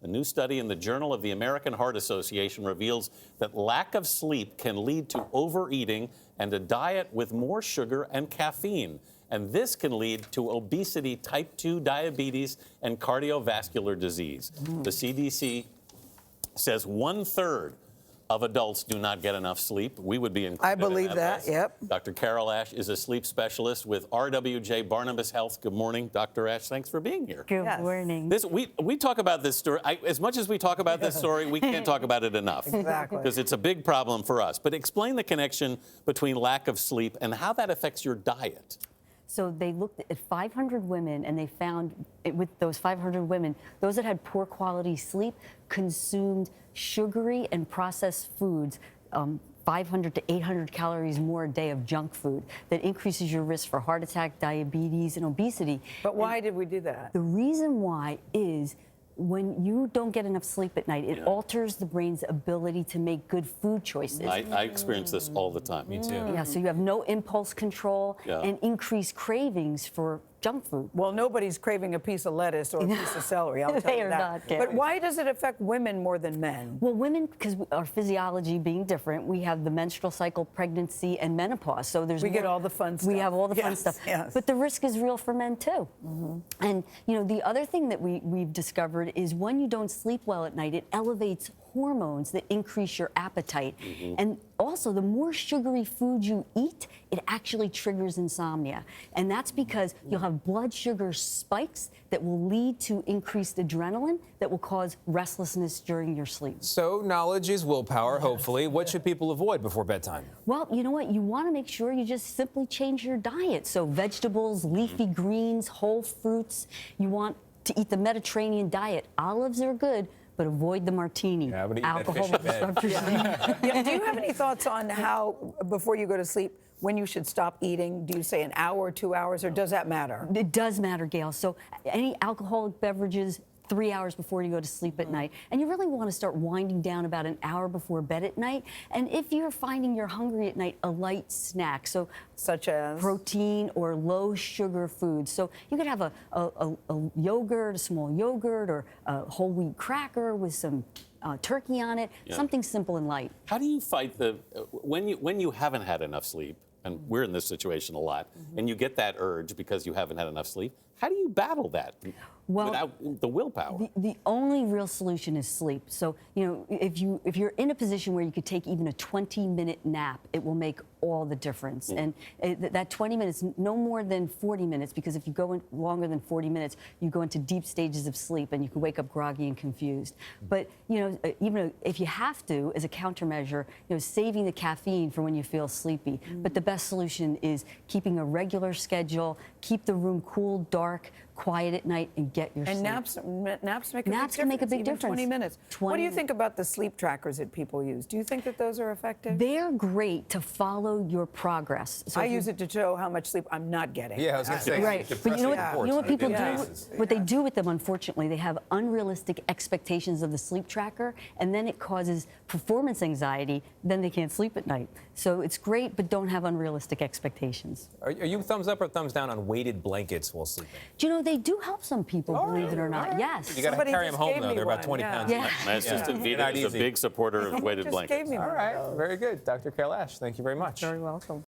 A new study in the Journal of the American Heart Association reveals that lack of sleep can lead to overeating and a diet with more sugar and caffeine. And this can lead to obesity, type 2 diabetes, and cardiovascular disease. The CDC says 1/3 of adults do not get enough sleep. We would be included. I believe in that, list. yep. Dr. Carol Ash is a sleep specialist with RWJBarnabas Health. Good morning, Dr. Ash. Thanks for being here. Good morning. We talk about this story. As much as we talk about this story, we can't talk about it enough. Exactly. Because it's a big problem for us. But explain the connection between lack of sleep and how that affects your diet. So they looked at 500 women, and they found with those 500 women, those that had poor quality sleep consumed sugary and processed foods, 500 to 800 calories more a day of junk food that increases your risk for heart attack, diabetes, and obesity. But why did we do that? The reason why is when you don't get enough sleep at night, it alters the brain's ability to make good food choices. I experience this all the time. Me too. Yeah, so you have no impulse control and increased cravings for junk food. Well, nobody's craving a piece of lettuce or a piece of celery, I'll tell They you are that. not, Gary. But why does it affect women more than men? Well, women, because our physiology being different, we have the menstrual cycle, pregnancy, and menopause. So there's We get all the fun stuff. We have all the fun Yes, stuff. yes. But the risk is real for men too. And the other thing that we've discovered is when you don't sleep well at night, it elevates hormones that increase your appetite. And also, the more sugary food you eat, it actually triggers insomnia. And that's because you'll have blood sugar spikes that will lead to increased adrenaline that will cause restlessness during your sleep. So knowledge is willpower, hopefully. What should people avoid before bedtime? Well, you know what? You want to make sure you just simply change your diet. So vegetables, leafy greens, whole fruits. You want to eat the Mediterranean diet. Olives are good, but avoid the martini. Yeah, I would eat that Alcohol fish in will bed. disrupt your sleep. Yeah, do you have any thoughts on how, before you go to sleep, when you should stop eating? Do you say an hour, 2 hours, or does that matter? It does matter, Gail. So any alcoholic beverages, 3 hours before you go to sleep at night. And you really want to start winding down about an hour before bed at night. And if you're finding you're hungry at night, a light snack. So Such as? protein or low sugar foods. So you could have a yogurt, a small yogurt, or a whole wheat cracker with some turkey on it, something simple and light. How do you fight when you haven't had enough sleep, and we're in this situation a lot, and you get that urge because you haven't had enough sleep? How do you battle that without the willpower? The only real solution is sleep. So, if you're in a position where you could take even a 20-minute nap, it will make all the difference. And that 20 minutes, no more than 40 minutes, because if you go in longer than 40 minutes, you go into deep stages of sleep and you can wake up groggy and confused. But, even if you have to, as a countermeasure, saving the caffeine for when you feel sleepy. But the best solution is keeping a regular schedule, keep the room cool, dark, quiet at night, and get your And sleep. naps make a big difference. Naps can make a big even difference. 20 minutes. 20 What do you think about the sleep trackers that people use? Do you think that those are effective? They're great to follow your progress. So I if you- use it to show how much sleep I'm not getting. Yeah, I was going to say. Right, but you know what people do? Basis. What they do with them, unfortunately, they have unrealistic expectations of the sleep tracker, and then it causes performance anxiety. Then they can't sleep at night. So it's great, but don't have unrealistic expectations. Are you thumbs up or thumbs down on weighted blankets while sleeping? Do you know they do help some people, believe it or not? Yes. You got to Somebody carry them just home, gave though. me They're about one, 20 yeah. pounds. Yeah. My assistant Vita Not is a easy. big supporter of weighted Just blankets. gave me one. All right, very good. Dr. Carol Ash, thank you very much. Very welcome.